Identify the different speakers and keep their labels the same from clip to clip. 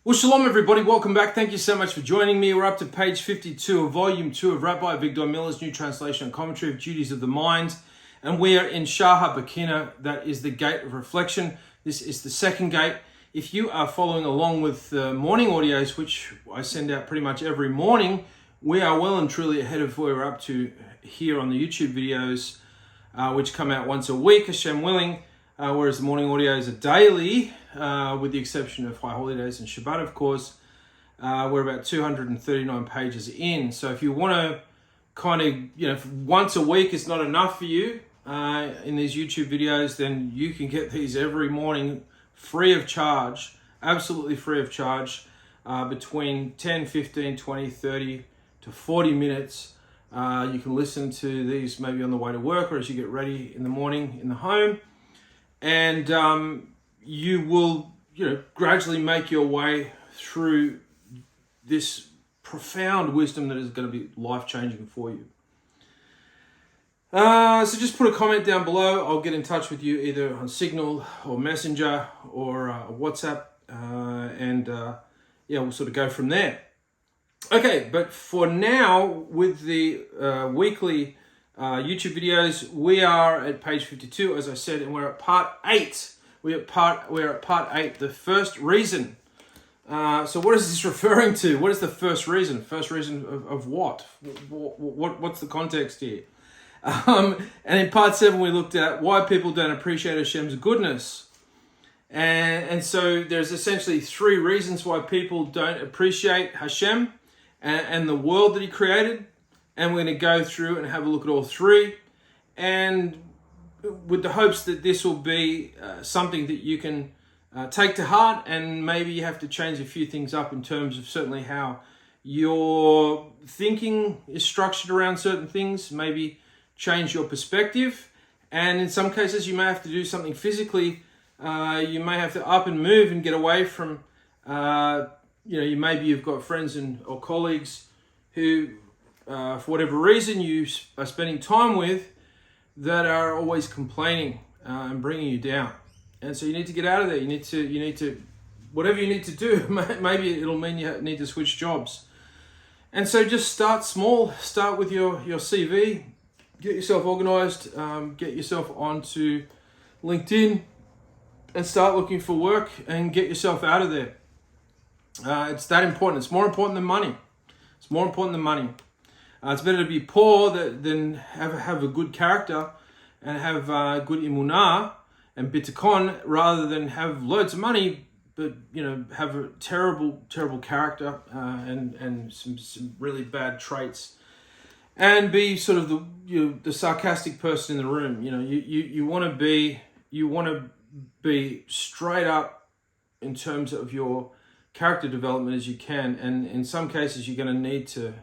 Speaker 1: Well, shalom everybody, welcome back. Thank you so much for joining me. We're up to page 52 of volume 2 of Rabbi Victor Miller's new translation and commentary of Duties of the Mind. And we are in Shah HaBekina, that is the gate of reflection. This is the second gate. If you are following along with the morning audios, which I send out pretty much every morning, we are well and truly ahead of where we're up to here on the YouTube videos, which come out once a week, Hashem willing. Whereas the morning audios are daily, with the exception of high holidays and Shabbat, of course. We're about 239 pages in. So if you want to kind of, if once a week is not enough for you in these YouTube videos, then you can get these every morning free of charge, absolutely free of charge, between 10, 15, 20, 30 to 40 minutes. You can listen to these maybe on the way to work or as you get ready in the morning in the home. And you will, gradually make your way through this profound wisdom that is going to be life-changing for you. So just put a comment down below. I'll get in touch with you either on Signal or Messenger or WhatsApp, and we'll sort of go from there. Okay, but for now, with the weekly YouTube videos, we are at page 52, as I said, and we're at part 8. We're at part 8, the first reason. So what is this referring to? What is the first reason? First reason of what? What's the context here? And in part 7, we looked at why people don't appreciate Hashem's goodness. And so there's essentially 3 reasons why people don't appreciate Hashem and the world that He created. And we're going to go through and have a look at all 3, and with the hopes that this will be something that you can take to heart, and maybe you have to change a few things up in terms of certainly how your thinking is structured around certain things, maybe change your perspective, and in some cases you may have to do something physically. You may have to up and move and get away from, you've got friends or colleagues who, for whatever reason you are spending time with, that are always complaining and bringing you down. And so you need to get out of there. You need to, whatever you need to do, maybe it'll mean you need to switch jobs. And so just start small. Start with your CV. Get yourself organized. Get yourself onto LinkedIn and start looking for work and get yourself out of there. It's that important. It's more important than money. It's more important than money. It's better to be poor than have a good character and have good imunah and bitachon, rather than have loads of money but have a terrible character and some really bad traits, and be sort of the sarcastic person in the room. You want to be straight up in terms of your character development as you can, and in some cases you're going to need to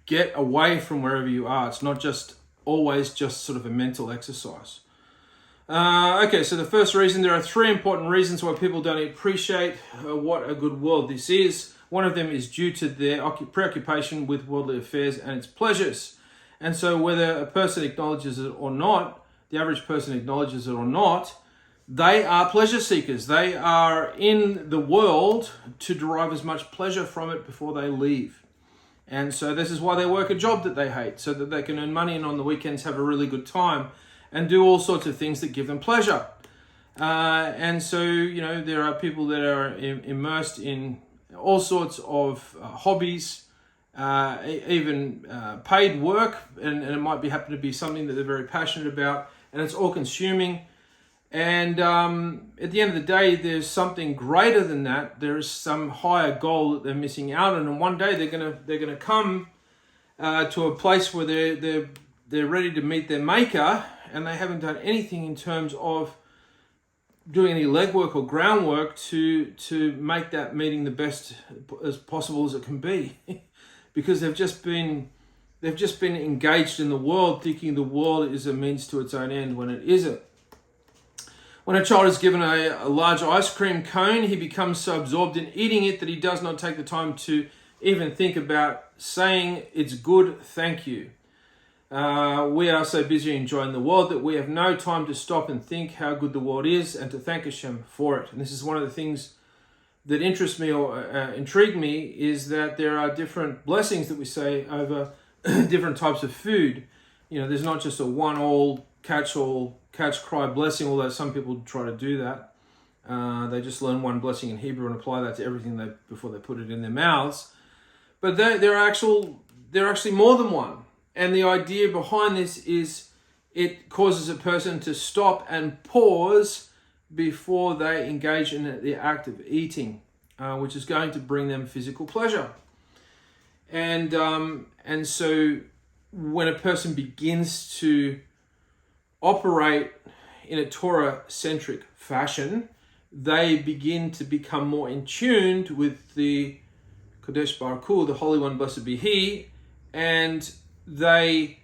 Speaker 1: get away from wherever you are. It's not just always just sort of a mental exercise. Okay, so the first reason, there are 3 important reasons why people don't appreciate what a good world this is. One of them is due to their preoccupation with worldly affairs and its pleasures. And so whether a person acknowledges it or not, the average person acknowledges it or not, they are pleasure seekers. They are in the world to derive as much pleasure from it before they leave. And so this is why they work a job that they hate, so that they can earn money and on the weekends have a really good time and do all sorts of things that give them pleasure. And so, there are people that are immersed in all sorts of hobbies, even paid work, and it might happen to be something that they're very passionate about, and it's all consuming. And at the end of the day, there's something greater than that. There is some higher goal that they're missing out on, and one day they're gonna come to a place where they're ready to meet their maker, and they haven't done anything in terms of doing any legwork or groundwork to make that meeting the best as possible as it can be, because they've just been engaged in the world, thinking the world is a means to its own end when it isn't. When a child is given a large ice cream cone, he becomes so absorbed in eating it that he does not take the time to even think about saying, "It's good, thank you." We are so busy enjoying the world that we have no time to stop and think how good the world is and to thank Hashem for it. And this is one of the things that interest me or intrigue me, is that there are different blessings that we say over different types of food. You know, there's not just a one-all, catch-cry blessing, although some people try to do that. They just learn one blessing in Hebrew and apply that to everything before they put it in their mouths. But there are actually more than one. And the idea behind this is it causes a person to stop and pause before they engage in the act of eating, which is going to bring them physical pleasure. And so when a person begins to operate in a Torah-centric fashion, they begin to become more in tune with the Kodesh Baruch Hu, the Holy One, blessed be He, and they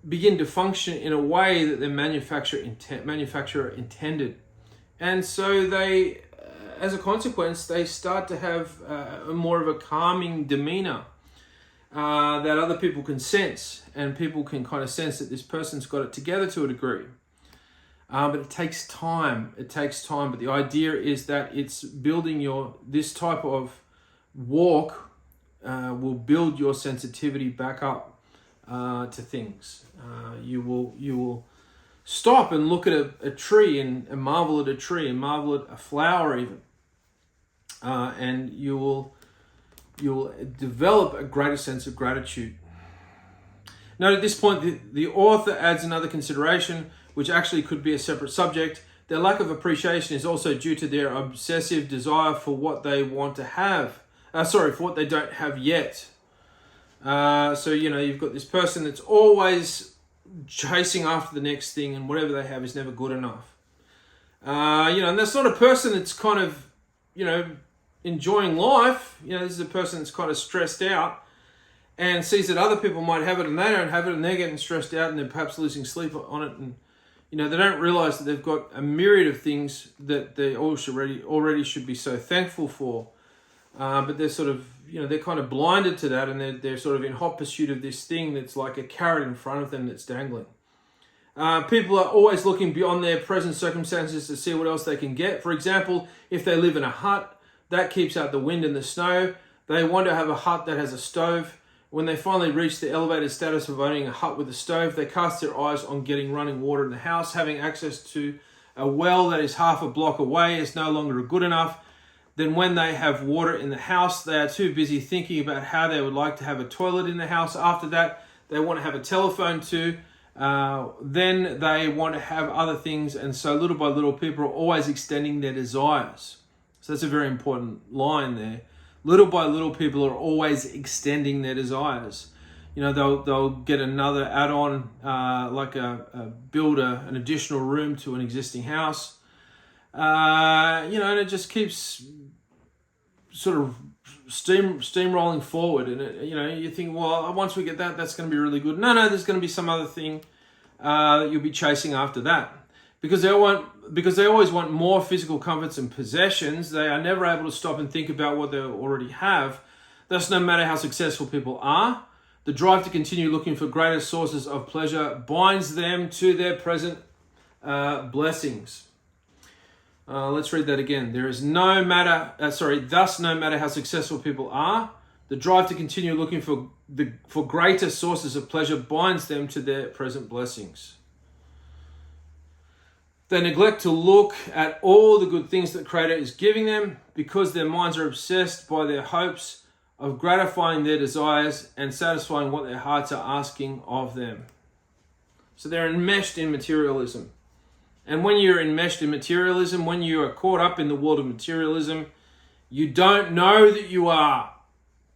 Speaker 1: begin to function in a way that their manufacturer intended. And so they, as a consequence, they start to have more of a calming demeanor that other people can sense, and people can kind of sense that this person's got it together to a degree. But it takes time. But the idea is that it's building this type of walk will build your sensitivity back up to things. You will stop and look at a tree and marvel at a tree and marvel at a flower even. And you will develop a greater sense of gratitude. Note at this point, the author adds another consideration, which actually could be a separate subject. Their lack of appreciation is also due to their obsessive desire for what they want to have. For what they don't have yet. So, you've got this person that's always chasing after the next thing, and whatever they have is never good enough. And that's not a person that's kind of, enjoying life. This is a person that's kind of stressed out and sees that other people might have it and they don't have it, and they're getting stressed out and they're perhaps losing sleep on it. And, they don't realize that they've got a myriad of things that they already should be so thankful for. But they're sort of, they're kind of blinded to that, and they're sort of in hot pursuit of this thing that's like a carrot in front of them that's dangling. People are always looking beyond their present circumstances to see what else they can get. For example, if they live in a hut, that keeps out the wind and the snow. They want to have a hut that has a stove. When they finally reach the elevated status of owning a hut with a stove, they cast their eyes on getting running water in the house. Having access to a well that is half a block away is no longer good enough. Then when they have water in the house, they are too busy thinking about how they would like to have a toilet in the house. After that, they want to have a telephone too. Then they want to have other things. And so little by little, people are always extending their desires. So that's a very important line there. Little by little, people are always extending their desires. They'll get another add-on, like build an additional room to an existing house. And it just keeps sort of steamrolling forward. And you think, well, once we get that, that's going to be really good. No, there's going to be some other thing that you'll be chasing after that. Because they always want more physical comforts and possessions, they are never able to stop and think about what they already have. Thus, no matter how successful people are, the drive to continue looking for greater sources of pleasure binds them to their present blessings. Let's read that again. Thus, no matter how successful people are, the drive to continue looking for greater sources of pleasure binds them to their present blessings. They neglect to look at all the good things that the Creator is giving them because their minds are obsessed by their hopes of gratifying their desires and satisfying what their hearts are asking of them. So they're enmeshed in materialism. And when you're enmeshed in materialism, when you are caught up in the world of materialism, you don't know that you are.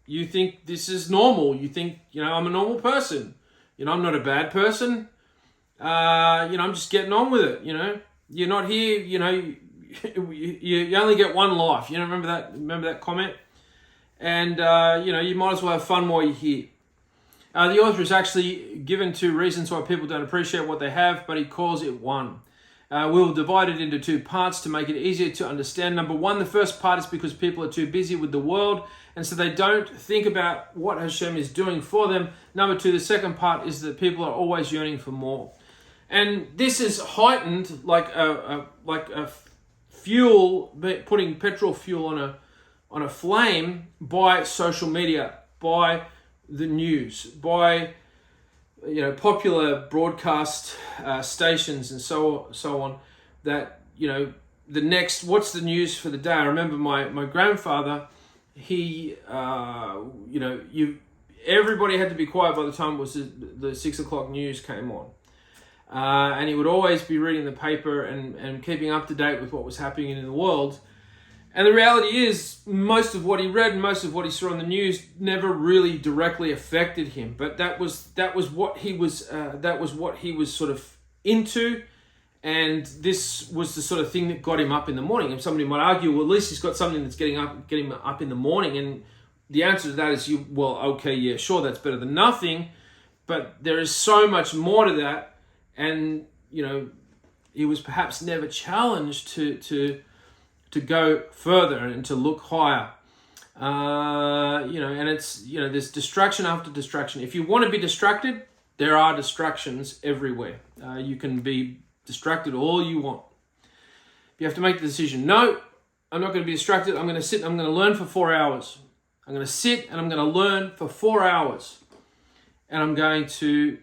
Speaker 1: You think this is normal. You think, I'm a normal person. I'm not a bad person. I'm just getting on with it. You're not here. You only get one life. Remember that comment? And, you might as well have fun while you're here. The author is actually given 2 reasons why people don't appreciate what they have, but he calls it one. We'll divide it into two parts to make it easier to understand. Number one, the first part is because people are too busy with the world, and so they don't think about what Hashem is doing for them. Number two, the second part is that people are always yearning for more. And this is heightened like a fuel, putting petrol fuel on a flame by social media, by the news, by popular broadcast stations and so on, that the next, what's the news for the day. I remember my grandfather, he everybody had to be quiet by the time it was the 6 o'clock news came on, and he would always be reading the paper and keeping up to date with what was happening in the world. And the reality is, most of what he read and most of what he saw on the news never really directly affected him. But that was what he was sort of into, and this was the sort of thing that got him up in the morning. And somebody might argue, well, at least he's got something that's getting him up in the morning. And the answer to that is, okay, yeah, sure, that's better than nothing. But there is so much more to that, and he was perhaps never challenged to go further and to look higher. And it's, there's distraction after distraction. If you want to be distracted, there are distractions everywhere. You can be distracted all you want. You have to make the decision. No, I'm not going to be distracted. I'm going to sit and I'm going to learn for 4 hours. I'm going to sit and I'm going to learn for 4 hours. And I'm going to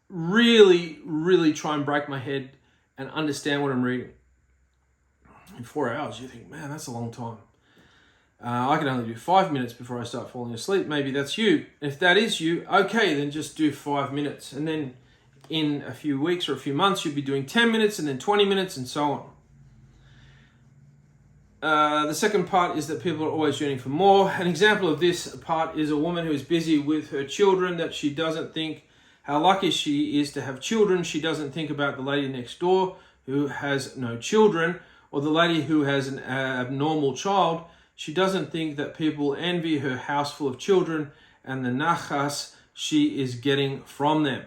Speaker 1: really, really try and break my head and understand what I'm reading. In 4 hours, you think, man, that's a long time. I can only do 5 minutes before I start falling asleep. Maybe that's you. If that is you, okay, then just do 5 minutes. And then in a few weeks or a few months, you'll be doing 10 minutes and then 20 minutes and so on. The second part is that people are always yearning for more. An example of this part is a woman who is busy with her children, that she doesn't think how lucky she is to have children. She doesn't think about the lady next door who has no children, or the lady who has an abnormal child. She doesn't think that people envy her house full of children and the nachas she is getting from them.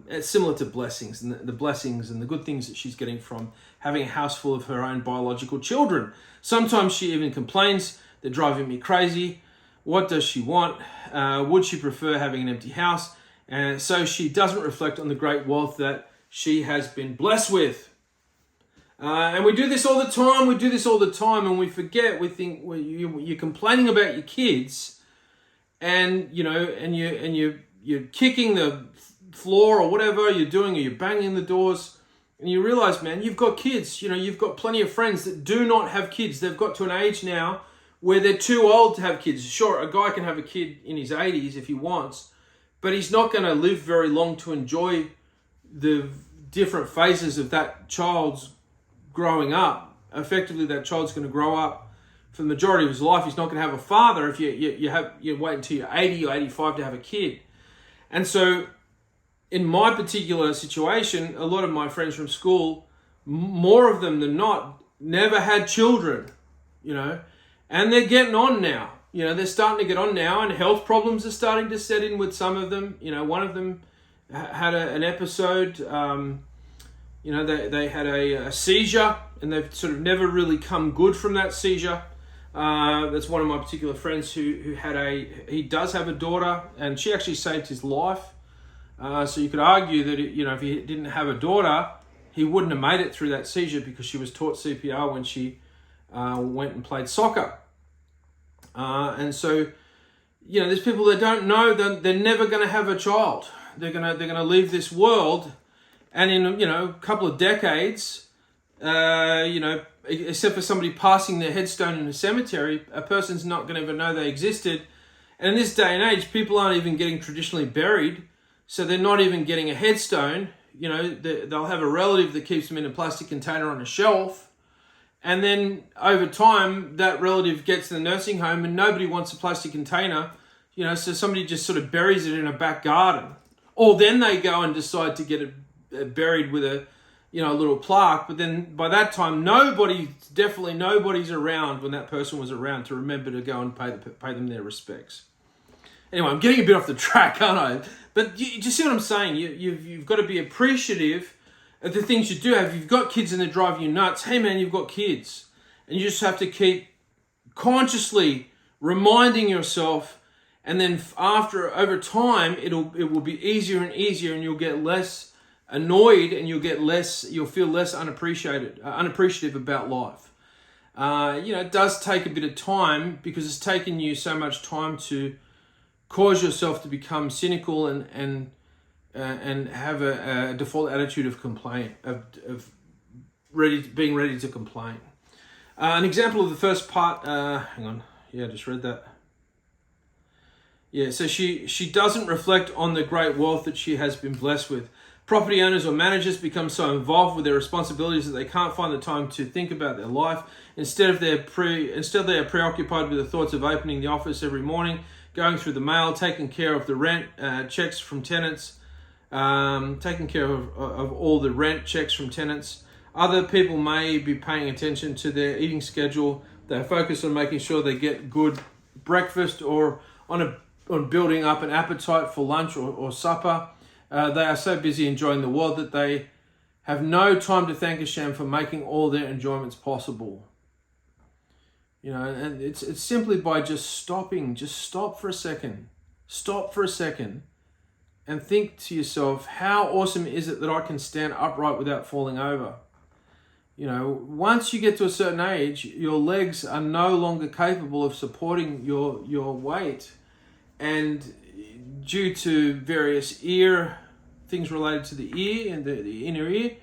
Speaker 1: It's similar to blessings, and the blessings and the good things that she's getting from having a house full of her own biological children. Sometimes she even complains, they're driving me crazy. What does she want? Would she prefer having an empty house? And so she doesn't reflect on the great wealth that she has been blessed with. And we do this all the time. And we forget. We think, well, you're complaining about your kids, and you're kicking the floor or whatever you're doing, or you're banging the doors, and you realize, man, you've got kids. You've got plenty of friends that do not have kids. They've got to an age now where they're too old to have kids. Sure, a guy can have a kid in his 80s if he wants, but he's not going to live very long to enjoy the different phases of that child's growing up. Effectively, that child's going to grow up for the majority of his life. He's not going to have a father if you wait until you're 80 or 85 to have a kid. And so in my particular situation, a lot of my friends from school, more of them than not, never had children, and they're getting on now. They're starting to get on now, and health problems are starting to set in with some of them. One of them had an episode. They had a seizure, and they've sort of never really come good from that seizure. That's one of my particular friends who he does have a daughter, and she actually saved his life. So you could argue that if he didn't have a daughter, he wouldn't have made it through that seizure, because she was taught CPR when she went and played soccer. And so there's people that don't know that they're never going to have a child. They're gonna leave this world. And in a couple of decades, except for somebody passing their headstone in a cemetery, a person's not going to ever know they existed. And in this day and age, people aren't even getting traditionally buried, so they're not even getting a headstone. They'll have a relative that keeps them in a plastic container on a shelf, and then over time, that relative gets to the nursing home, and nobody wants a plastic container. So somebody just sort of buries it in a back garden, or then they go and decide to get it buried with a little plaque. But then by that time, nobody's around when that person was around to remember to go and pay them their respects. Anyway, I'm getting a bit off the track, aren't I? But you see what I'm saying? You've got to be appreciative the things you do have. If you've got kids and they're driving you nuts, hey man, you've got kids. And you just have to keep consciously reminding yourself, and then over time, it will be easier and easier, and you'll get less annoyed, and you'll feel less unappreciative about life. It does take a bit of time, because it's taken you so much time to cause yourself to become cynical and have a default attitude of complaint, of being ready to complain. An example of the first part, hang on, yeah, I just read that. Yeah, so she doesn't reflect on the great wealth that she has been blessed with. Property owners or managers become so involved with their responsibilities that they can't find the time to think about their life. Instead, they are preoccupied with the thoughts of opening the office every morning, going through the mail, taking care of the rent checks from tenants, taking care of all the rent checks from tenants. Other people may be paying attention to their eating schedule. They're focused on making sure they get good breakfast, or on building up an appetite for lunch or supper. They are so busy enjoying the world that they have no time to thank Hashem for making all their enjoyments possible. And it's simply by just stopping. Just stop for a second. Stop for a second and think to yourself, how awesome is it that I can stand upright without falling over? Once you get to a certain age, your legs are no longer capable of supporting your weight. And due to various things related to the ear and the inner ear,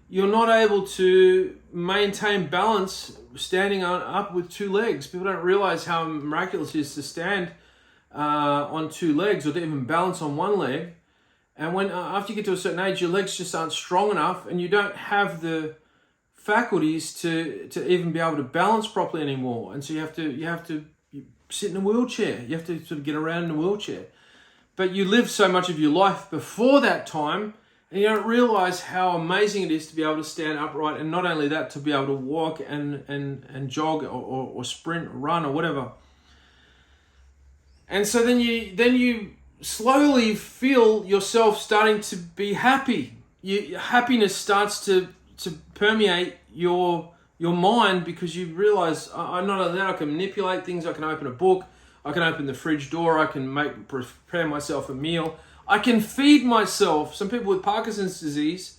Speaker 1: you're not able to maintain balance standing up with two legs. People don't realize how miraculous it is to stand on two legs, or to even balance on one leg. And when after you get to a certain age, your legs just aren't strong enough, and you don't have the faculties to even be able to balance properly anymore. And so you have to sit in a wheelchair. You have to sort of get around in a wheelchair. But you live so much of your life before that time, and you don't realize how amazing it is to be able to stand upright, and not only that, to be able to walk and jog or sprint or run or whatever. And so then you slowly feel yourself starting to be happy. Happiness starts to permeate your mind, because you realize, not only that, I can manipulate things. I can open a book, I can open the fridge door, I can prepare myself a meal, I can feed myself. Some people with Parkinson's disease,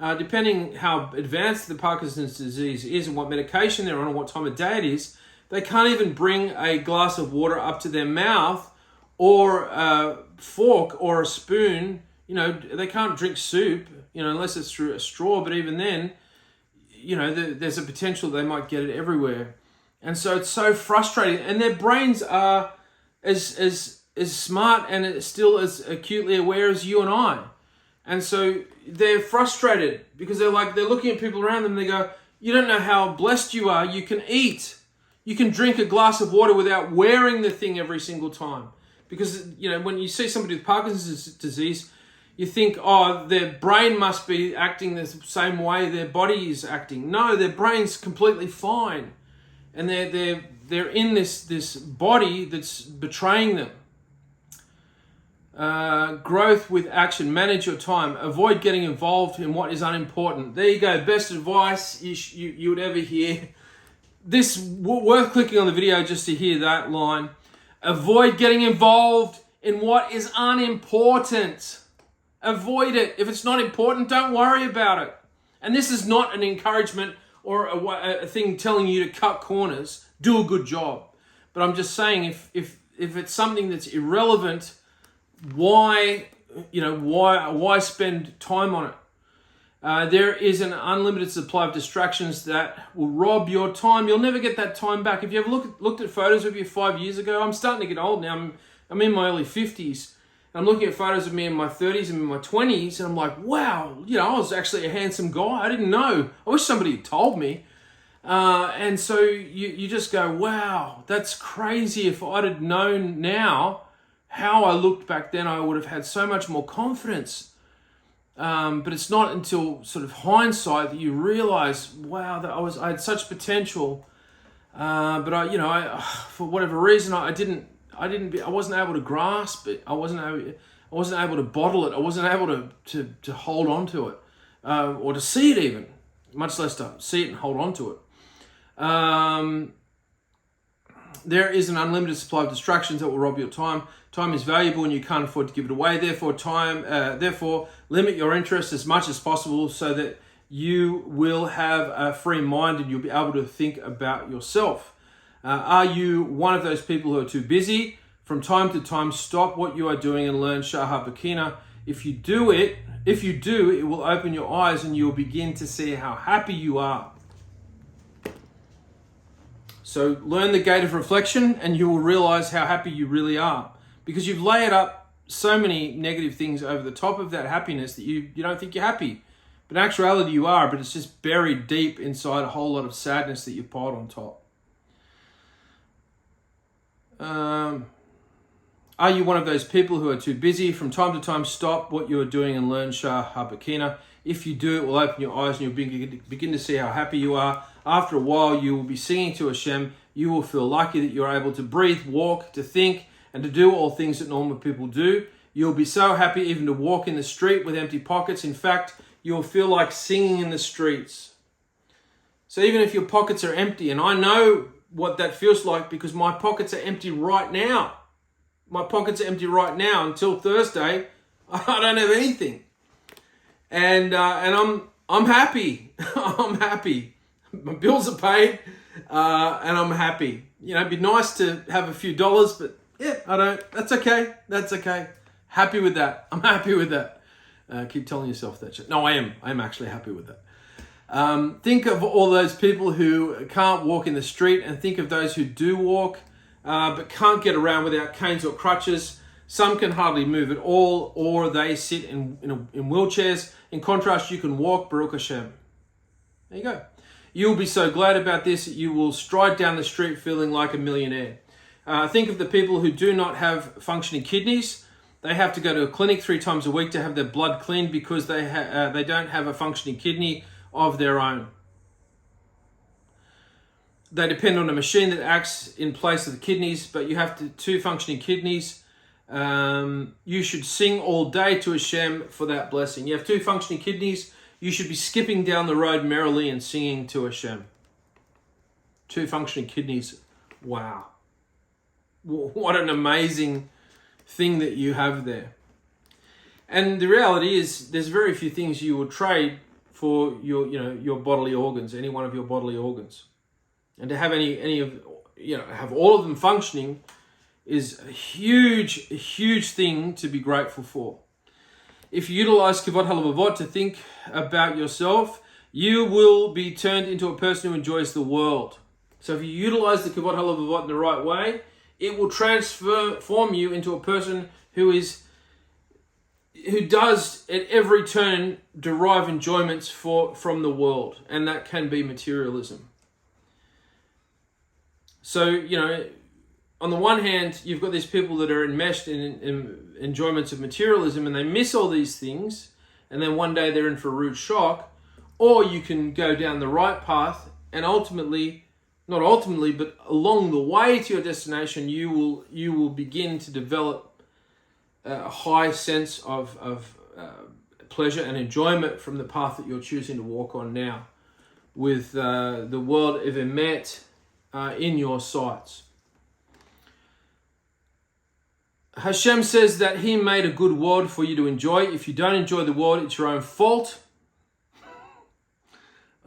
Speaker 1: depending how advanced the Parkinson's disease is and what medication they're on and what time of day it is, they can't even bring a glass of water up to their mouth, or a fork or a spoon. They can't drink soup, unless it's through a straw. But even then, there's a potential they might get it everywhere. And so it's so frustrating. And their brains are as smart and still as acutely aware as you and I. And so they're frustrated, because they're looking at people around them and they go, you don't know how blessed you are. You can eat. You can drink a glass of water without wearing the thing every single time. Because, when you see somebody with Parkinson's disease, you think, their brain must be acting the same way their body is acting. No, their brain's completely fine. And they're in this body that's betraying them. Growth with action. Manage your time. Avoid getting involved in what is unimportant. There you go. Best advice you would ever hear. This worth clicking on the video just to hear that line. Avoid getting involved in what is unimportant. Avoid it. If it's not important, don't worry about it. And this is not an encouragement or a thing telling you to cut corners. Do a good job. But I'm just saying, if it's something that's irrelevant, why spend time on it? There is an unlimited supply of distractions that will rob your time. You'll never get that time back. If you ever looked at photos of you 5 years ago, I'm starting to get old now. I'm in my early 50s. I'm looking at photos of me in my 30s and in my 20s, and I'm like, wow, I was actually a handsome guy. I didn't know. I wish somebody had told me. And so you just go, wow, that's crazy. If I'd have known now how I looked back then, I would have had so much more confidence. But it's not until sort of hindsight that you realize, wow, that I had such potential. But I for whatever reason, I wasn't able to grasp it. I wasn't able to bottle it. I wasn't able to hold on to it. or to see it even, much less to see it and hold on to it. There is an unlimited supply of distractions that will rob your time. Time is valuable and you can't afford to give it away. Therefore, limit your interest as much as possible so that you will have a free mind and you'll be able to think about yourself. Are you one of those people who are too busy? From time to time, stop what you are doing and learn Shahar Bakina. If you do, it will open your eyes and you'll begin to see how happy you are. So learn the gate of reflection and you will realize how happy you really are, because you've layered up so many negative things over the top of that happiness that you don't think you're happy. But in actuality you are, but it's just buried deep inside a whole lot of sadness that you've piled on top. Are you one of those people who are too busy? From time to time, stop what you are doing and learn Shahar Bakina. If you do, it will open your eyes and you'll begin to see how happy you are. After a while, you will be singing to Hashem. You will feel lucky that you're able to breathe, walk, to think, and to do all things that normal people do. You'll be so happy even to walk in the street with empty pockets. In fact, you'll feel like singing in the streets. So even if your pockets are empty, and I know what that feels like because my pockets are empty right now. My pockets are empty right now. Until Thursday, I don't have anything. And I'm happy. I'm happy. My bills are paid, and I'm happy. It'd be nice to have a few dollars, but yeah, I don't. That's okay. That's okay. Happy with that. I'm happy with that. Keep telling yourself that shit. No, I am. I'm actually happy with that. Think of all those people who can't walk in the street, and think of those who do walk, but can't get around without canes or crutches. Some can hardly move at all, or they sit in wheelchairs. In contrast, you can walk, Baruch Hashem. There you go. You'll be so glad about this that you will stride down the street feeling like a millionaire. Think of the people who do not have functioning kidneys. They have to go to a clinic 3 times a week to have their blood cleaned because they don't have a functioning kidney of their own. They depend on a machine that acts in place of the kidneys, but you have 2 functioning kidneys. You should sing all day to Hashem for that blessing. You have 2 functioning kidneys. You should be skipping down the road merrily and singing to Hashem. 2 functioning kidneys. Wow. What an amazing thing that you have there. And the reality is there's very few things you will trade for your bodily organs, any one of your bodily organs. And to have have all of them functioning is a huge thing to be grateful for. If you utilize Kavod Halavavot to think about yourself, you will be turned into a person who enjoys the world. So if you utilize the Kavod Halavavot in the right way, it will transform you into a person who does at every turn derive enjoyments from the world, and that can be materialism. So, on the one hand, you've got these people that are enmeshed in enjoyments of materialism and they miss all these things, and then one day they're in for a rude shock. Or you can go down the right path and not ultimately, but along the way to your destination, you will begin to develop a high sense of pleasure and enjoyment from the path that you're choosing to walk on now, with the world of Emet in your sights. Hashem says that He made a good world for you to enjoy. If you don't enjoy the world, it's your own fault.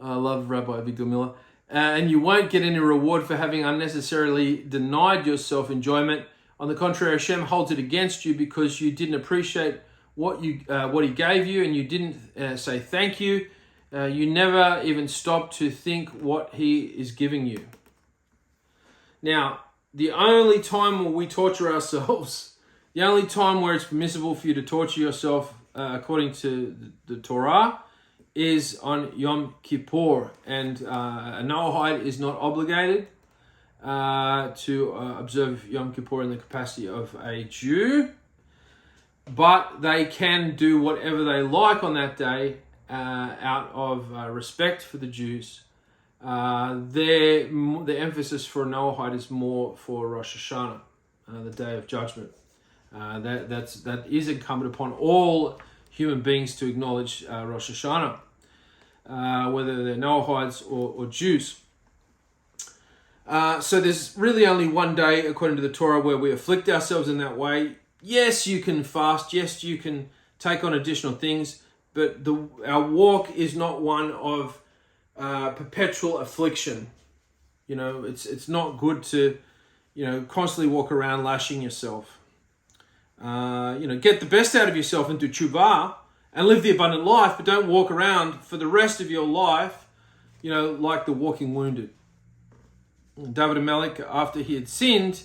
Speaker 1: I love Rabbi Avigdor Miller. And you won't get any reward for having unnecessarily denied yourself enjoyment. On the contrary, Hashem holds it against you because you didn't appreciate what He gave you, and you didn't say thank you. You never even stopped to think what He is giving you. Now, the only time where we torture ourselves, the only time where it's permissible for you to torture yourself, according to the Torah, is on Yom Kippur. And a Noahide is not obligated to observe Yom Kippur in the capacity of a Jew, but they can do whatever they like on that day out of respect for the Jews. The emphasis for a Noahide is more for Rosh Hashanah, the Day of Judgment. That is incumbent upon all human beings to acknowledge Rosh Hashanah. whether they're Noahides or Jews. So there's really only one day, according to the Torah, where we afflict ourselves in that way. Yes, you can fast. Yes, you can take on additional things. But our walk is not one of perpetual affliction. It's not good to, constantly walk around lashing yourself. Get the best out of yourself and do tshuva and live the abundant life, but don't walk around for the rest of your life, like the walking wounded. David HaMelech, after he had sinned,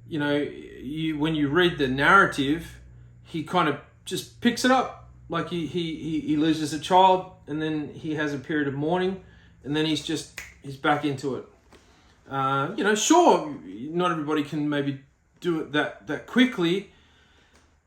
Speaker 1: when you read the narrative, he kind of just picks it up. Like he loses a child, and then he has a period of mourning, and then he's back into it. Sure, not everybody can maybe do it that quickly,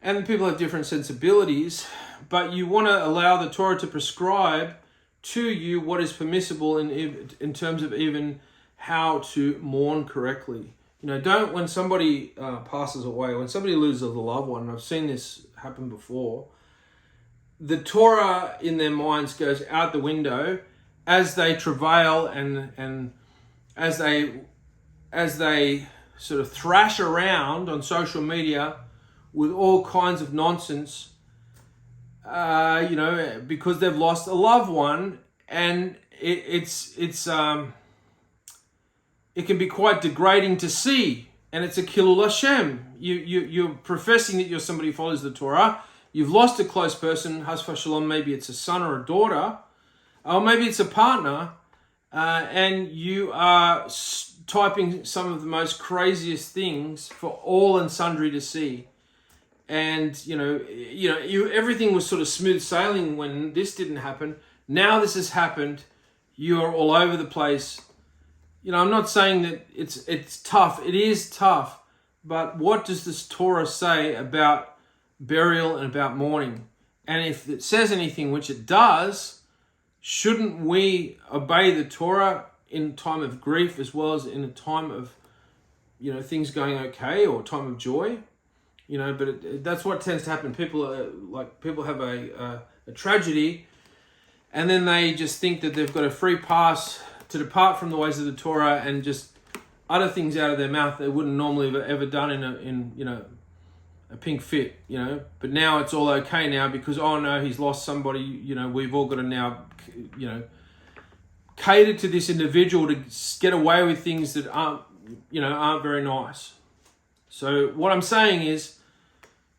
Speaker 1: and people have different sensibilities, but you want to allow the Torah to prescribe to you what is permissible in terms of even how to mourn correctly. Don't, when somebody passes away, when somebody loses a loved one, and I've seen this happen before, the Torah in their minds goes out the window as they travail and as they sort of thrash around on social media with all kinds of nonsense, because they've lost a loved one, and it can be quite degrading to see, and it's a Chilul Hashem. You're professing that you're somebody who follows the Torah. You've lost a close person, Has v'Shalom, maybe it's a son or a daughter, or maybe it's a partner, and you are typing some of the most craziest things for all and sundry to see. And everything was sort of smooth sailing when this didn't happen. Now this has happened. You are all over the place. I'm not saying that it's tough. It is tough. But what does this Torah say about burial and about mourning? And if it says anything, which it does, shouldn't we obey the Torah in time of grief as well as in a time of, things going okay, or time of joy? But that's what tends to happen. People have a tragedy, and then they just think that they've got a free pass to depart from the ways of the Torah and just utter things out of their mouth they wouldn't normally have ever done in a pink fit, But now it's all okay now because, oh no, he's lost somebody. We've all got to now, cater to this individual to get away with things that aren't very nice. So what I'm saying is,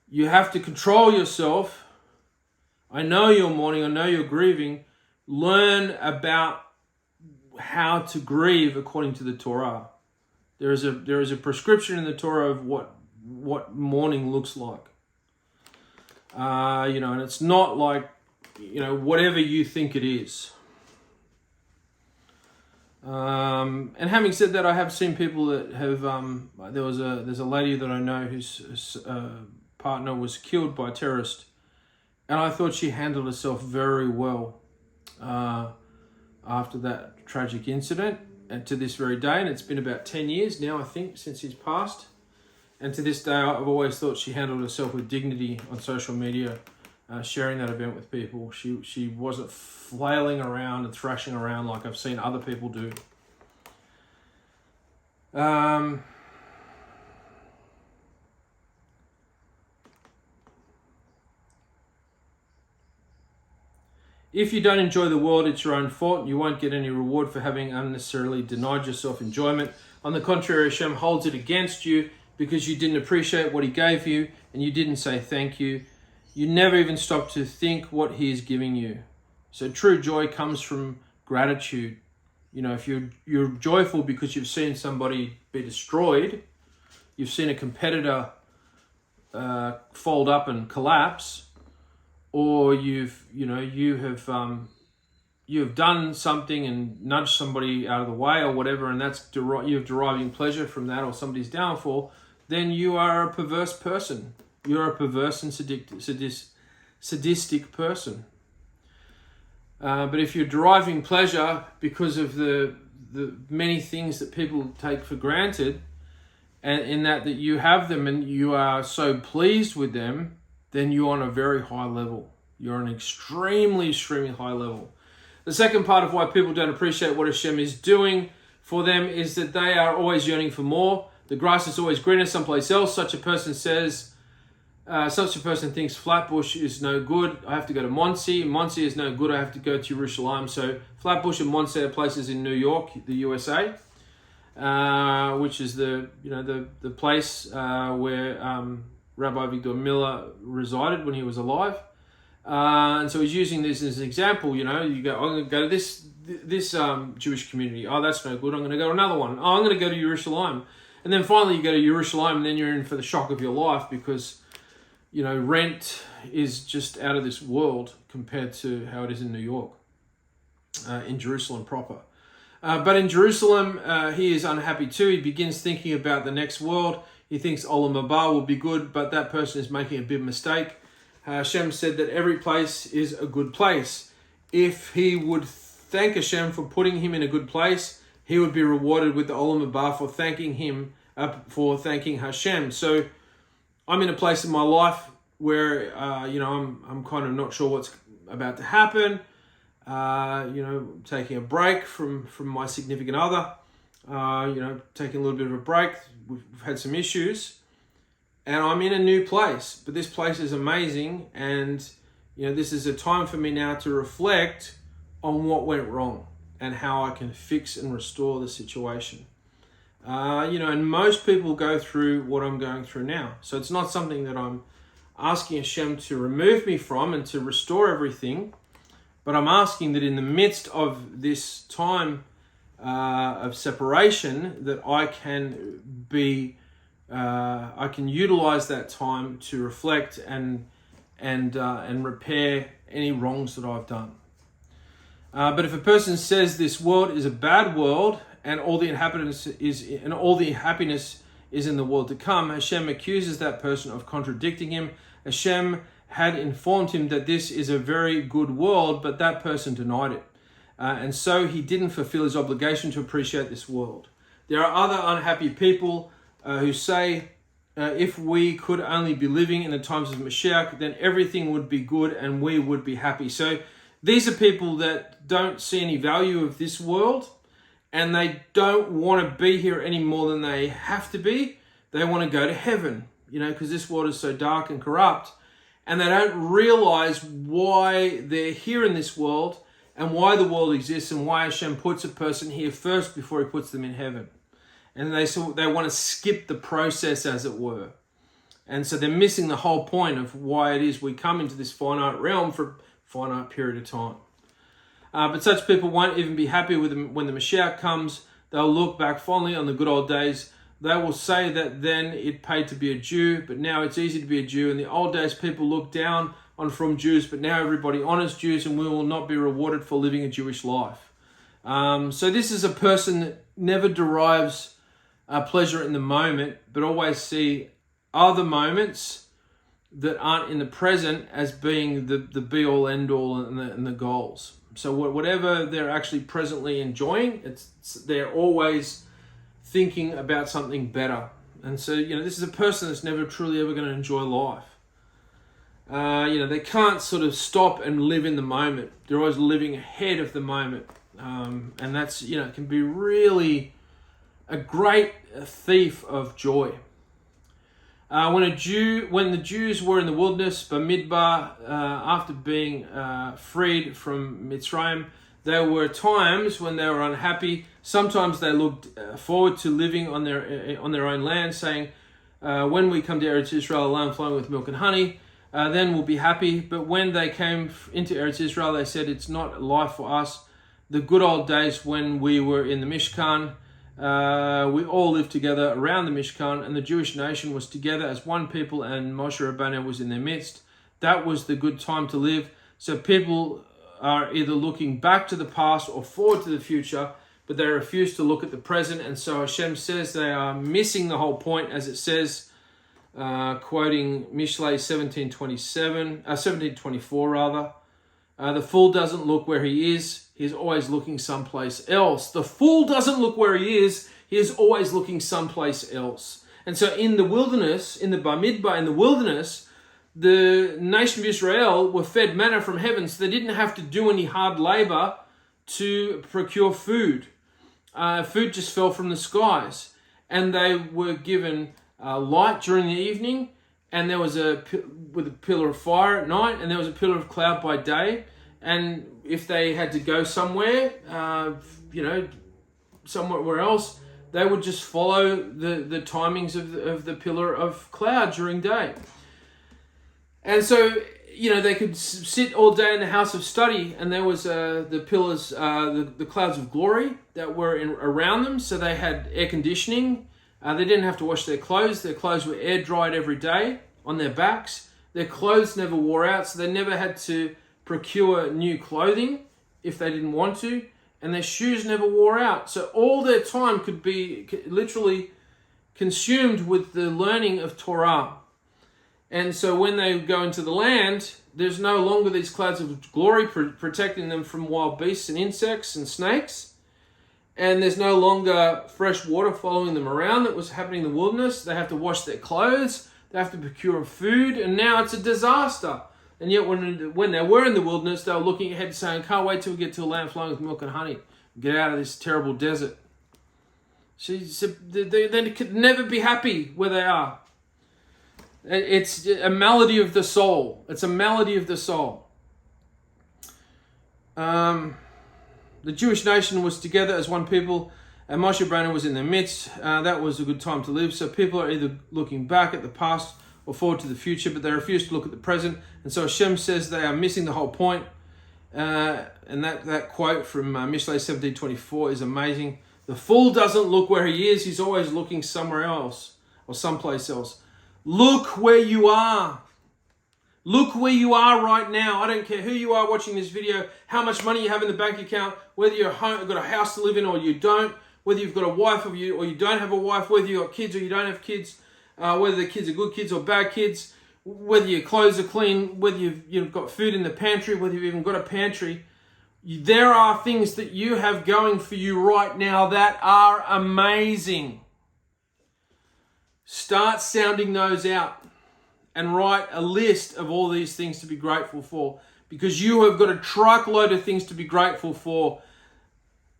Speaker 1: you have to control yourself. I know you're mourning. I know you're grieving. Learn about how to grieve according to the Torah. There is a prescription in the Torah of what mourning looks like. And it's not like whatever you think it is. And having said that, I have seen people that have there's a lady that I know whose partner was killed by a terrorist, and I thought she handled herself very well after that tragic incident, and to this very day, and it's been about 10 years now, I think, since he's passed, and to this day I've always thought she handled herself with dignity on social media, sharing that event with people. She wasn't flailing around and thrashing around like I've seen other people do. If you don't enjoy the world, it's your own fault. You won't get any reward for having unnecessarily denied yourself enjoyment. On the contrary, Hashem holds it against you because you didn't appreciate what he gave you and you didn't say thank you. You never even stop to think what he is giving you. So true joy comes from gratitude. If you're joyful because you've seen somebody be destroyed, you've seen a competitor fold up and collapse, or you have done something and nudged somebody out of the way or whatever, and that's you're deriving pleasure from that or somebody's downfall, then you are a perverse person. You're a perverse and sadistic person. But if you're deriving pleasure because of the many things that people take for granted, and in that you have them and you are so pleased with them, then you're on a very high level. You're on an extremely, extremely high level. The second part of why people don't appreciate what Hashem is doing for them is that they are always yearning for more. The grass is always greener someplace else. Such a person thinks Flatbush is no good. I have to go to Monsey. Monsey is no good. I have to go to Jerusalem. So Flatbush and Monsey are places in New York, the USA, which is the place where Rabbi Victor Miller resided when he was alive. And so he's using this as an example. You go, I'm going to go to this Jewish community. Oh, that's no good. I'm going to go to another one. Oh, I'm going to go to Jerusalem. And then finally you go to Jerusalem, and then you're in for the shock of your life because, rent is just out of this world compared to how it is in New York, in Jerusalem proper. But in Jerusalem, he is unhappy too. He begins thinking about the next world. He thinks Olam Haba will be good, but that person is making a big mistake. Hashem said that every place is a good place. If he would thank Hashem for putting him in a good place, he would be rewarded with the Olam Haba for thanking Hashem. So I'm in a place in my life where I'm kind of not sure what's about to happen. Taking a break from my significant other. Taking a little bit of a break. We've had some issues. And I'm in a new place, but this place is amazing. And, this is a time for me now to reflect on what went wrong and how I can fix and restore the situation. And most people go through what I'm going through now. So it's not something that I'm asking Hashem to remove me from and to restore everything, but I'm asking that in the midst of this time of separation, that I can utilize that time to reflect and repair any wrongs that I've done. But if a person says this world is a bad world and all the happiness is in the world to come, Hashem accuses that person of contradicting him. Hashem had informed him that this is a very good world, but that person denied it. And so he didn't fulfill his obligation to appreciate this world. There are other unhappy people who say, if we could only be living in the times of Mashiach, then everything would be good and we would be happy. So these are people that don't see any value of this world, and they don't want to be here any more than they have to be. They want to go to heaven, because this world is so dark and corrupt, and they don't realize why they're here in this world and why the world exists and why Hashem puts a person here first before he puts them in heaven. And they want to skip the process, as it were. And so they're missing the whole point of why it is we come into this finite realm for a finite period of time. But such people won't even be happy with them when the Mashiach comes. They'll look back fondly on the good old days. They will say that then it paid to be a Jew, but now it's easy to be a Jew. In the old days, people looked down on from Jews, but now everybody honors Jews, and we will not be rewarded for living a Jewish life. So this is a person that never derives pleasure in the moment, but always see other moments that aren't in the present as being the be-all, end-all and the goals. So whatever they're actually presently enjoying, they're always thinking about something better. And so, this is a person that's never truly ever going to enjoy life. They can't sort of stop and live in the moment. They're always living ahead of the moment. And that's, can be really a great thief of joy. When the Jews were in the wilderness, Bamidbar, after being freed from Mitzrayim, there were times when they were unhappy. Sometimes they looked forward to living on their own land, saying, when we come to Eretz Israel, a land flowing with milk and honey, then we'll be happy. But when they came into Eretz Israel, they said, it's not life for us. The good old days when we were in the Mishkan, we all lived together around the Mishkan, and the Jewish nation was together as one people, and Moshe Rabbeinu was in their midst. That was the good time to live. So people are either looking back to the past or forward to the future, but they refuse to look at the present. And so Hashem says they are missing the whole point, as it says, quoting Mishlei 1724 rather. The fool doesn't look where he is. He's always looking someplace else. The fool doesn't look where he is always looking someplace else. And so in the wilderness, in the Bamidbar, in the wilderness, the nation of Israel were fed manna from heaven, so they didn't have to do any hard labor to procure food. Food just fell from the skies, and they were given light during the evening, and there was with a pillar of fire at night, and there was a pillar of cloud by day. And if they had to go somewhere, somewhere else, they would just follow the timings of the pillar of cloud during day. And so, they could sit all day in the house of study, and there was the pillars, the clouds of glory that were around them. So they had air conditioning. They didn't have to wash their clothes. Their clothes were air dried every day on their backs. Their clothes never wore out, so they never had to procure new clothing if they didn't want to. And their shoes never wore out. So all their time could be literally consumed with the learning of Torah. And so when they go into the land, there's no longer these clouds of glory protecting them from wild beasts and insects and snakes. And there's no longer fresh water following them around that was happening in the wilderness. They have to wash their clothes. They have to procure food. And now it's a disaster. And yet when they were in the wilderness, they were looking ahead saying, can't wait till we get to a land flowing with milk and honey. Get out of this terrible desert. They could never be happy where they are. It's a malady of the soul. It's a malady of the soul. The Jewish nation was together as one people, and Moshe Rabbeinu was in their midst. That was a good time to live. So people are either looking back at the past or forward to the future, but they refuse to look at the present. And so Hashem says they are missing the whole point. And that quote from Mishlei 17:24 is amazing. The fool doesn't look where he is. He's always looking somewhere else or someplace else. Look where you are. Look where you are right now. I don't care who you are watching this video, how much money you have in the bank account, whether you've got a house to live in or you don't, whether you've got a wife or you don't have a wife, whether you've got kids or you don't have kids, whether the kids are good kids or bad kids, whether your clothes are clean, whether you've got food in the pantry, whether you've even got a pantry. There are things that you have going for you right now that are amazing. Start sounding those out and write a list of all these things to be grateful for, because you have got a truckload of things to be grateful for,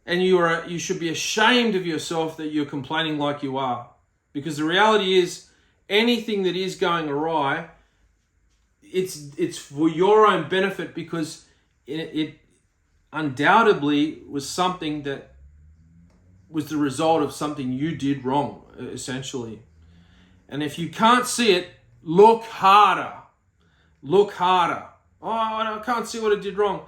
Speaker 1: and you should be ashamed of yourself that you're complaining like you are. Because the reality is, anything that is going awry, it's for your own benefit, because it undoubtedly was something that was the result of something you did wrong, essentially. And if you can't see it, look harder. Look harder. Oh, I can't see what I did wrong.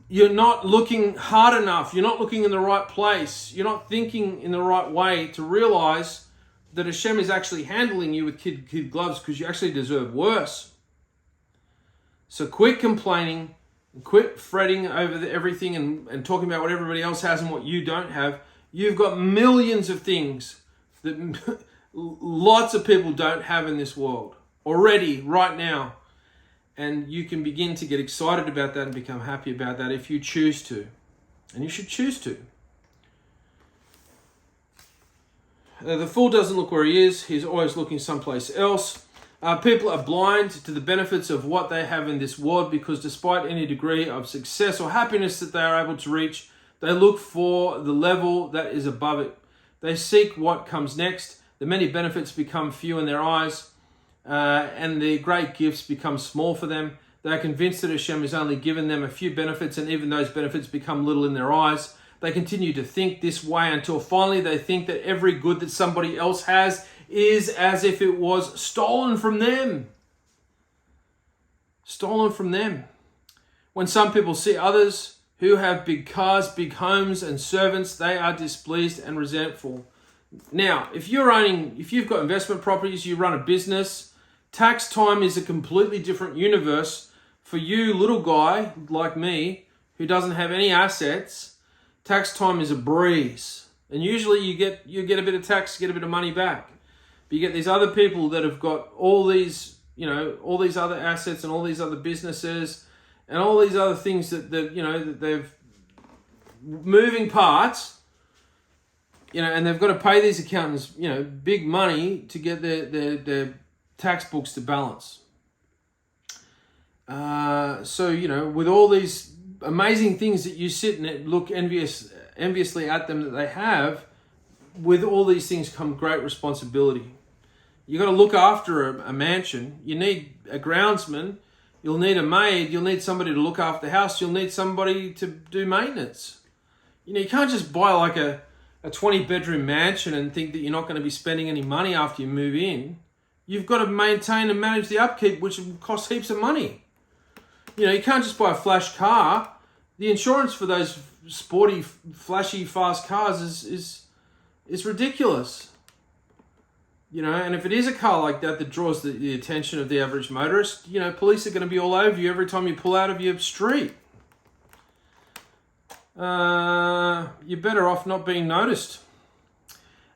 Speaker 1: You're not looking hard enough. You're not looking in the right place. You're not thinking in the right way to realize that Hashem is actually handling you with kid gloves, because you actually deserve worse. So quit complaining and quit fretting over everything and talking about what everybody else has and what you don't have. You've got millions of things that lots of people don't have in this world already, right now. And you can begin to get excited about that and become happy about that if you choose to. And you should choose to. The fool doesn't look where he is. He's always looking someplace else. People are blind to the benefits of what they have in this world, because despite any degree of success or happiness that they are able to reach, they look for the level that is above it. They seek what comes next. The many benefits become few in their eyes, and the great gifts become small for them. They are convinced that Hashem has only given them a few benefits, and even those benefits become little in their eyes. They continue to think this way until finally they think that every good that somebody else has is as if it was stolen from them. Stolen from them. When some people see others who have big cars, big homes, and servants, they are displeased and resentful. Now, if you've got investment properties, you run a business, tax time is a completely different universe for you, little guy like me, who doesn't have any assets. Tax time is a breeze, and usually you get a bit of tax, get a bit of money back. But you get these other people that have got all these other assets and all these other businesses and all these other things that they've moving parts, and they've got to pay these accountants, big money to get their tax books to balance. So with all these amazing things that you sit and look enviously at them that they have, with all these things come great responsibility. You got to look after a mansion. You need a groundsman. You'll need a maid. You'll need somebody to look after the house. You'll need somebody to do maintenance. You know, you can't just buy like a 20-bedroom mansion and think that you're not going to be spending any money after you move in. You've got to maintain and manage the upkeep, which costs heaps of money. You know, you can't just buy a flash car. The insurance for those sporty, flashy, fast cars is ridiculous. You know, and if it is a car like that that draws the attention of the average motorist, you know, police are going to be all over you every time you pull out of your street. You're better off not being noticed.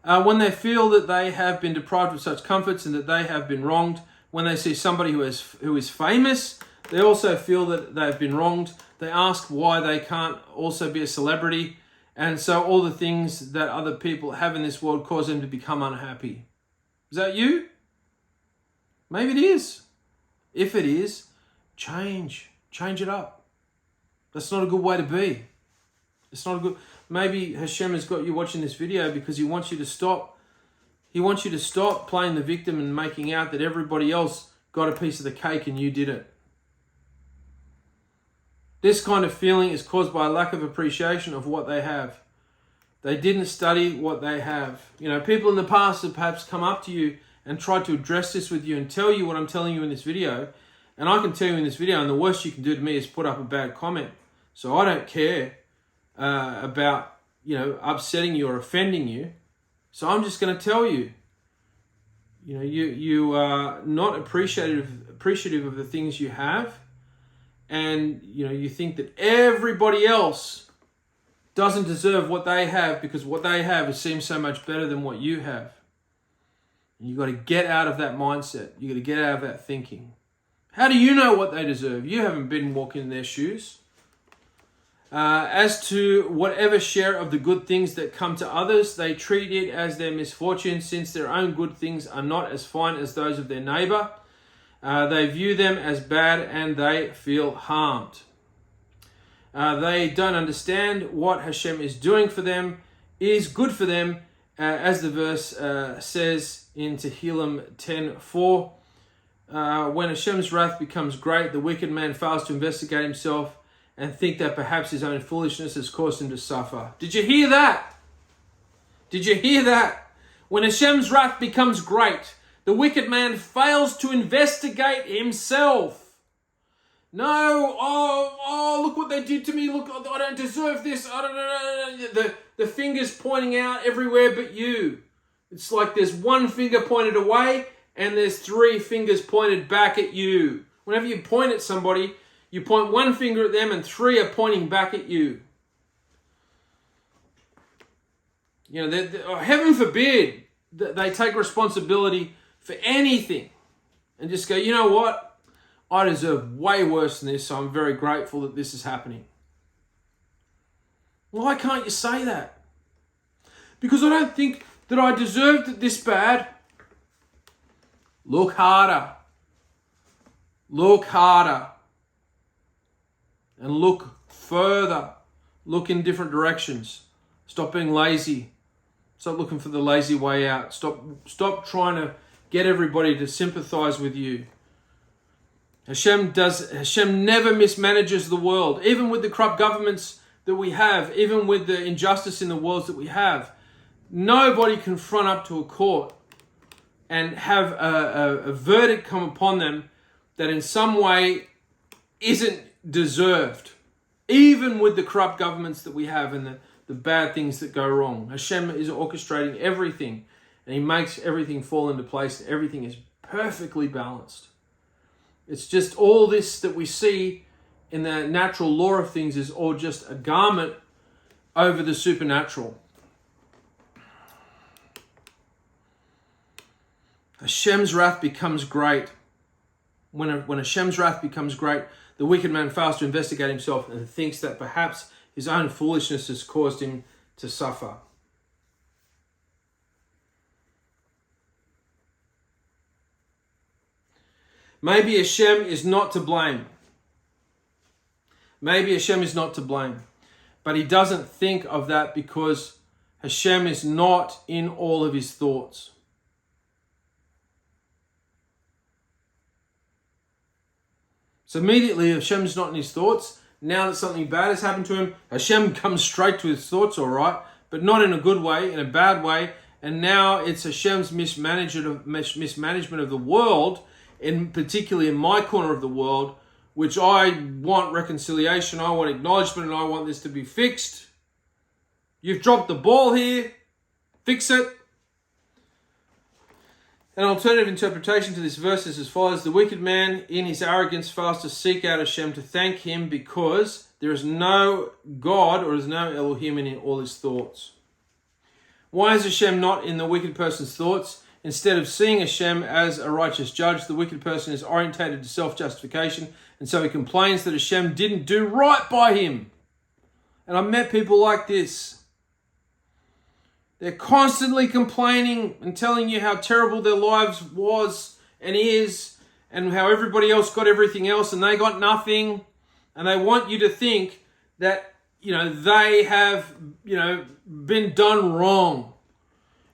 Speaker 1: When they feel that they have been deprived of such comforts and that they have been wronged, when they see somebody who is famous, they also feel that they've been wronged. They ask why they can't also be a celebrity. And so all the things that other people have in this world cause them to become unhappy. Is that you? Maybe it is. If it is, change it up. That's not a good way to be. It's not a good... Maybe Hashem has got you watching this video because he wants you to stop. He wants you to stop playing the victim and making out that everybody else got a piece of the cake and you didn't. This kind of feeling is caused by a lack of appreciation of what they have. They didn't study what they have. You know, people in the past have perhaps come up to you and tried to address this with you and tell you what I'm telling you in this video. And I can tell you in this video, and the worst you can do to me is put up a bad comment. So I don't care about, you know, upsetting you or offending you. So I'm just going to tell you, you know, you are not appreciative of the things you have. And, you know, you think that everybody else doesn't deserve what they have because what they have seems so much better than what you have. And you've got to get out of that mindset. You've got to get out of that thinking. How do you know what they deserve? You haven't been walking in their shoes. As to whatever share of the good things that come to others, they treat it as their misfortune, since their own good things are not as fine as those of their neighbor. They view them as bad and they feel harmed. They don't understand what Hashem is doing for them is good for them, as the verse says in Tehillim 10:4. When Hashem's wrath becomes great, the wicked man fails to investigate himself and think that perhaps his own foolishness has caused him to suffer. Did you hear that? Did you hear that? When Hashem's wrath becomes great, the wicked man fails to investigate himself. No, look what they did to me. Look, I don't deserve this. I don't. The finger's pointing out everywhere but you. It's like there's one finger pointed away and there's three fingers pointed back at you. Whenever you point at somebody, you point one finger at them and three are pointing back at you. You know, heaven forbid that they take responsibility for anything and just go, you know what? I deserve way worse than this, so I'm very grateful that this is happening. Why can't you say that? Because I don't think that I deserved it this bad. Look harder. Look harder. And look further. Look in different directions. Stop being lazy. Stop looking for the lazy way out. Stop trying to get everybody to sympathize with you. Hashem never mismanages the world. Even with the corrupt governments that we have, even with the injustice in the world that we have, nobody can front up to a court and have a verdict come upon them that in some way isn't deserved. Even with the corrupt governments that we have and the bad things that go wrong. Hashem is orchestrating everything and he makes everything fall into place. Everything is perfectly balanced. It's just all this that we see in the natural law of things is all just a garment over the supernatural. Hashem's wrath becomes great. When Hashem's wrath becomes great, the wicked man fails to investigate himself and thinks that perhaps his own foolishness has caused him to suffer. Maybe Hashem is not to blame. Maybe Hashem is not to blame, but he doesn't think of that because Hashem is not in all of his thoughts. So immediately, Hashem's not in his thoughts. Now that something bad has happened to him, Hashem comes straight to his thoughts, all right, but not in a good way, in a bad way. And now it's Hashem's mismanagement of the world, particularly in my corner of the world, which I want reconciliation, I want acknowledgement, and I want this to be fixed. You've dropped the ball here. Fix it. An alternative interpretation to this verse is as follows. The wicked man in his arrogance fails to seek out Hashem to thank him because there is no God or is no Elohim in all his thoughts. Why is Hashem not in the wicked person's thoughts? Instead of seeing Hashem as a righteous judge, the wicked person is orientated to self-justification, and so he complains that Hashem didn't do right by him. And I've met people like this. They're constantly complaining and telling you how terrible their lives was and is, and how everybody else got everything else and they got nothing. And they want you to think that, they have, been done wrong.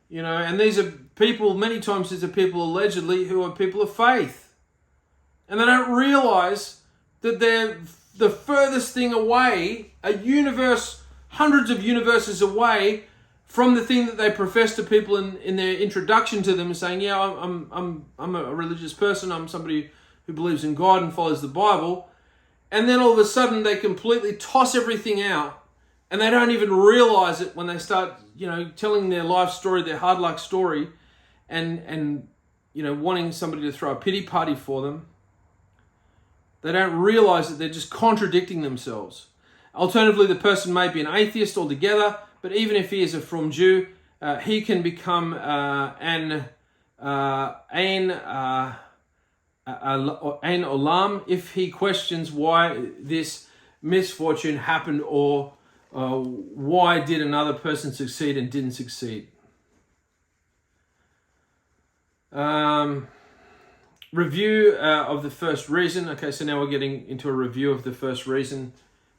Speaker 1: And these are people, many times these are people allegedly who are people of faith. And they don't realize that they're the furthest thing away, a universe, hundreds of universes away from the thing that they profess to people in their introduction to them, saying, yeah, I'm a religious person, I'm somebody who believes in God and follows the Bible. And then all of a sudden they completely toss everything out, and they don't even realize it when they start, telling their life story, their hard luck story, and wanting somebody to throw a pity party for them. They don't realize that they're just contradicting themselves. Alternatively, the person may be an atheist altogether, but even if he is a Frum Jew, he can become an olam if he questions why this misfortune happened, or why did another person succeed and didn't succeed. Review of the first reason. Okay, so now we're getting into a review of the first reason,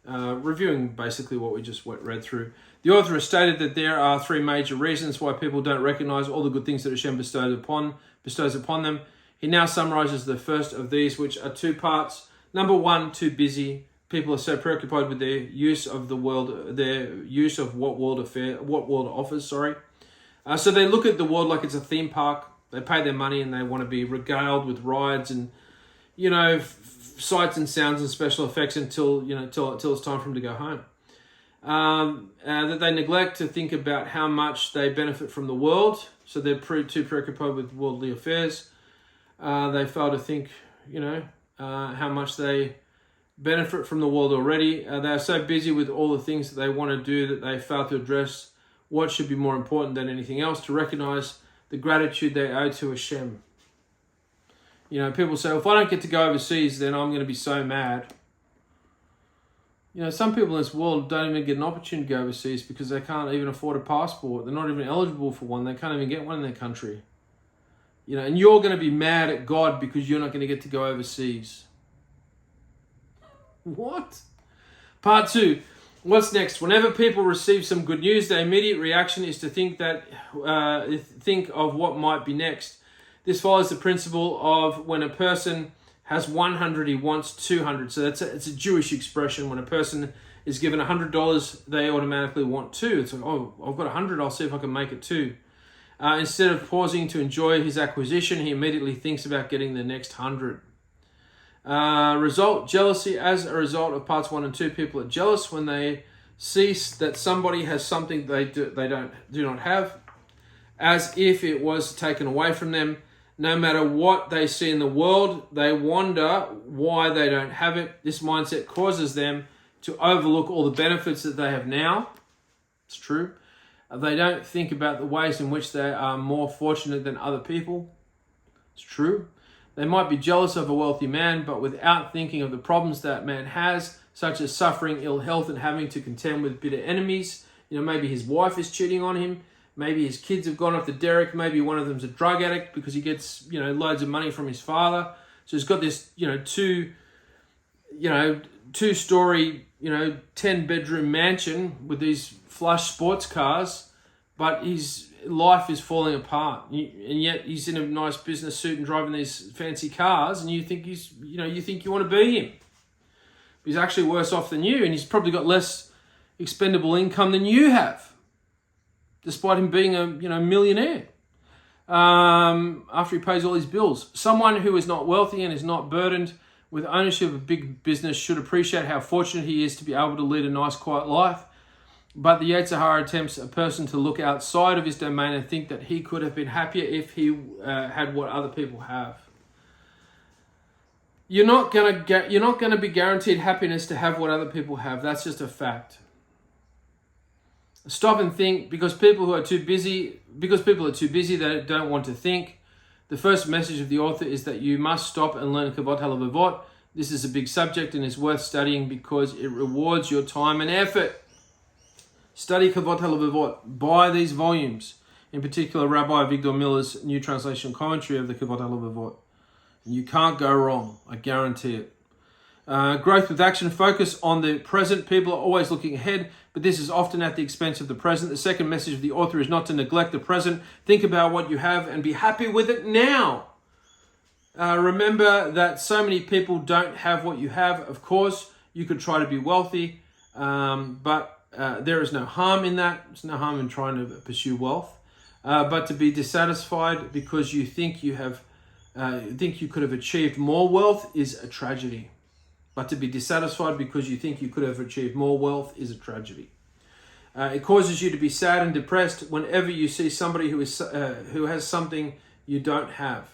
Speaker 1: reviewing basically what we just read through. The author has stated that there are three major reasons why people don't recognize all the good things that Hashem bestows upon them. He now summarizes the first of these, which are two parts. Number one, too busy. People are so preoccupied with their use of the world, their use of what world offers. So they look at the world like it's a theme park. They pay their money and they want to be regaled with rides and, sights and sounds and special effects until it's time for them to go home. That they neglect to think about how much they benefit from the world. So they're too preoccupied with worldly affairs. They fail to think, how much they benefit from the world already. They are so busy with all the things that they want to do that they fail to address what should be more important than anything else, to recognize the gratitude they owe to Hashem. People say, if I don't get to go overseas, then I'm going to be so mad. Some people in this world don't even get an opportunity to go overseas because they can't even afford a passport. They're not even eligible for one. They can't even get one in their country. And you're going to be mad at God because you're not going to get to go overseas. What? Part 2. What's next? Whenever people receive some good news, their immediate reaction is to think of what might be next. This follows the principle of when a person has 100, he wants 200. So it's a Jewish expression. When a person is given $100, they automatically want 2. It's like, oh, I've got 100, I'll see if I can make it 2. Instead of pausing to enjoy his acquisition, he immediately thinks about getting the next 100. Result, jealousy. As a result of parts 1 and 2, people are jealous when they see that somebody has something they do not have, as if it was taken away from them. No matter what they see in the world, they wonder why they don't have it. This mindset causes them to overlook all the benefits that they have now. It's true. They don't think about the ways in which they are more fortunate than other people. It's true. They might be jealous of a wealthy man, but without thinking of the problems that man has, such as suffering ill health and having to contend with bitter enemies. Maybe his wife is cheating on him. Maybe his kids have gone off the derrick. Maybe one of them's a drug addict because he gets, loads of money from his father. So he's got this, 2-story, 10-bedroom mansion with these flush sports cars, but his life is falling apart, and yet he's in a nice business suit and driving these fancy cars, and you think you want to be him. He's actually worse off than you, and he's probably got less expendable income than you have, despite him being a millionaire. After he pays all his bills, someone who is not wealthy and is not burdened with ownership of a big business should appreciate how fortunate he is to be able to lead a nice, quiet life. But the Yetzer Hara tempts a person to look outside of his domain and think that he could have been happier if he had what other people have. You're not gonna be guaranteed happiness to have what other people have. That's just a fact. Stop and think, because people are too busy, they don't want to think. The first message of the author is that you must stop and learn Kavod HaLevavot. This is a big subject and is worth studying because it rewards your time and effort. Study Kavod HaLevavot. Buy these volumes. In particular, Rabbi Avigdor Miller's new translation commentary of the Kavod HaLevavot. You can't go wrong. I guarantee it. Growth with action. Focus on the present. People are always looking ahead, but this is often at the expense of the present. The second message of the author is not to neglect the present. Think about what you have and be happy with it now. Remember that so many people don't have what you have. Of course, you could try to be wealthy, but there is no harm in that. There's no harm in trying to pursue wealth. But to be dissatisfied because you think you could have achieved more wealth is a tragedy. But to be dissatisfied because you think you could have achieved more wealth is a tragedy. It causes you to be sad and depressed whenever you see somebody who has something you don't have.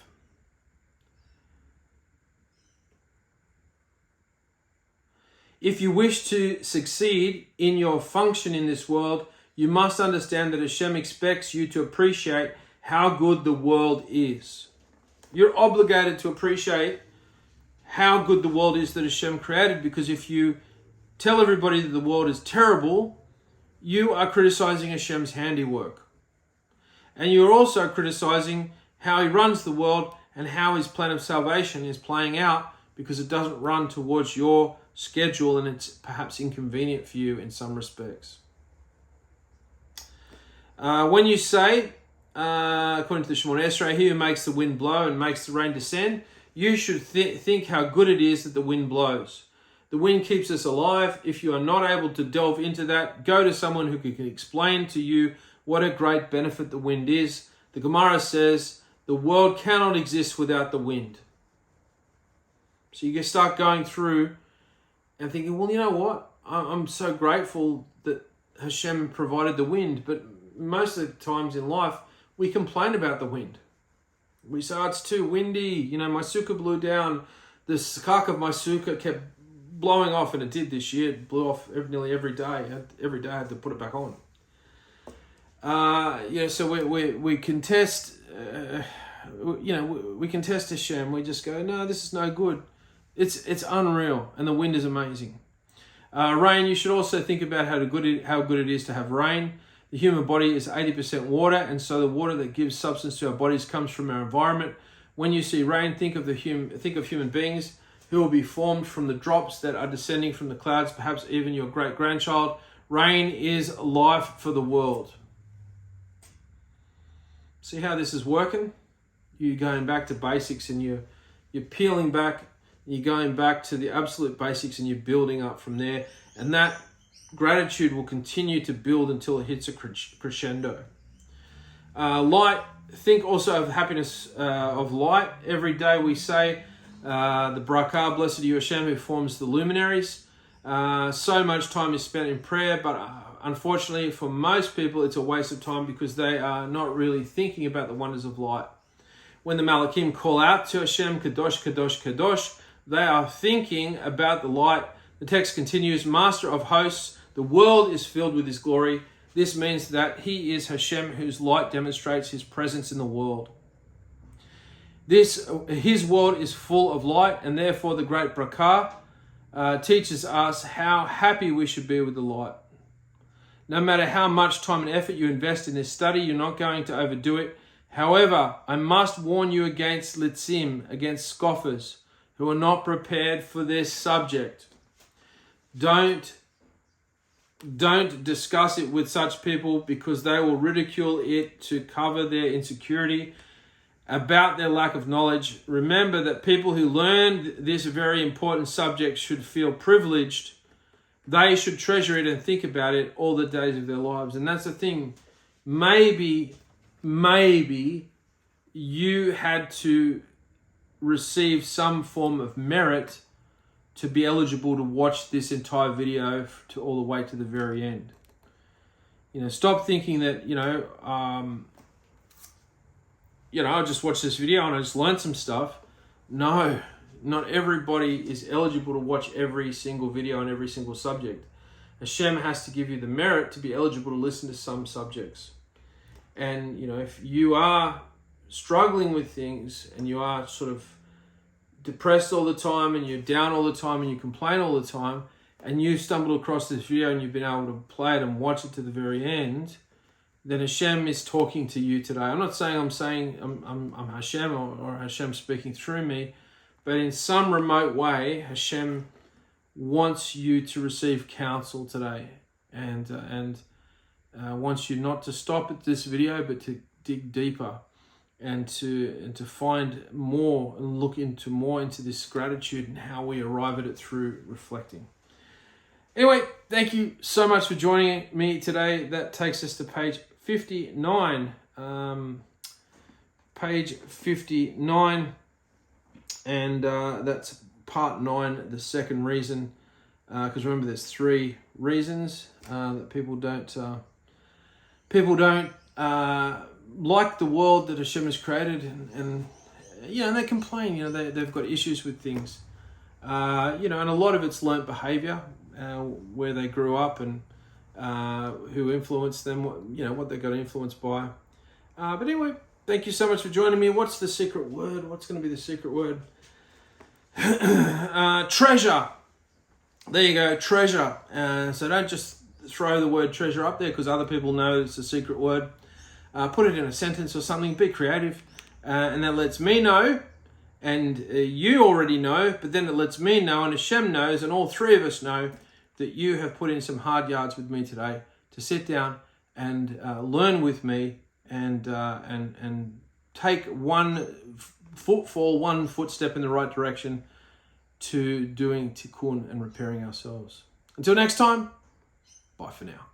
Speaker 1: If you wish to succeed in your function in this world, you must understand that Hashem expects you to appreciate how good the world is. You're obligated to appreciate how good the world is that Hashem created, because if you tell everybody that the world is terrible, you are criticizing Hashem's handiwork. And you're also criticizing how He runs the world and how His plan of salvation is playing out, because it doesn't run towards your schedule and it's perhaps inconvenient for you in some respects. When you say, according to the Shemona Esrei, He who makes the wind blow and makes the rain descend, you should think how good it is that the wind blows. The wind keeps us alive. If you are not able to delve into that, go to someone who can explain to you what a great benefit the wind is. The Gemara says, the world cannot exist without the wind. So you can start going through and thinking, well, you know what? I'm so grateful that Hashem provided the wind, but most of the times in life, we complain about the wind. We say, oh, it's too windy. My sukkah blew down. The skak of my sukkah kept blowing off, and it did this year. It blew off nearly every day. Every day I had to put it back on. So we contest, we contest Hashem. We just go, no, this is no good. It's unreal, and the wind is amazing. Rain, you should also think about how good it is to have rain. The human body is 80% water, and so the water that gives substance to our bodies comes from our environment. When you see rain, think of human beings who will be formed from the drops that are descending from the clouds, perhaps even your great-grandchild. Rain is life for the world. See how this is working? You're going back to basics, and you're peeling back, you're going back to the absolute basics, and you're building up from there. And that gratitude will continue to build until it hits a crescendo. Light, think also of happiness of light. Every day we say the Barakah, blessed are you Hashem, who forms the luminaries. So much time is spent in prayer, but unfortunately for most people it's a waste of time because they are not really thinking about the wonders of light. When the Malakim call out to Hashem, Kadosh, Kadosh, Kadosh, they are thinking about the light. The text continues, Master of hosts, the world is filled with His glory. This means that He is Hashem, whose light demonstrates His presence in the world. His world is full of light, and therefore the great Barakah teaches us how happy we should be with the light. No matter how much time and effort you invest in this study, you're not going to overdo it. However, I must warn you against litzim, against scoffers, who are not prepared for this subject. Don't discuss it with such people, because they will ridicule it to cover their insecurity about their lack of knowledge. Remember that people who learn this very important subject should feel privileged. They should treasure it and think about it all the days of their lives. And that's the thing. Maybe you had to receive some form of merit to be eligible to watch this entire video to all the way to the very end. Stop thinking that, I just watched this video and I just learned some stuff. No, not everybody is eligible to watch every single video on every single subject. Hashem has to give you the merit to be eligible to listen to some subjects. And, if you are struggling with things and you are sort of depressed all the time and you're down all the time and you complain all the time, and you stumbled across this video and you've been able to play it and watch it to the very end, then Hashem is talking to you today. I'm not saying I'm Hashem or Hashem speaking through me, but in some remote way, Hashem wants you to receive counsel today, and wants you not to stop at this video, but to dig deeper and to find more and look more into this gratitude and how we arrive at it through reflecting. Anyway, thank you so much for joining me today. That takes us to page 59. Page 59, and that's part 9, the second reason. Because remember, there's 3 reasons that people don't like the world that Hashem has created, and they complain. They've got issues with things. And a lot of it's learnt behavior, where they grew up and who influenced them, what they got influenced by. But anyway, thank you so much for joining me. What's the secret word? What's going to be the secret word? Treasure. There you go, treasure. So don't just throw the word treasure up there because other people know it's a secret word. Put it in a sentence or something. Be creative. And that lets me know, and you already know, but then it lets me know, and Hashem knows, and all 3 of us know that you have put in some hard yards with me today to sit down and learn with me and take one footfall, one footstep in the right direction to doing tikkun and repairing ourselves. Until next time, bye for now.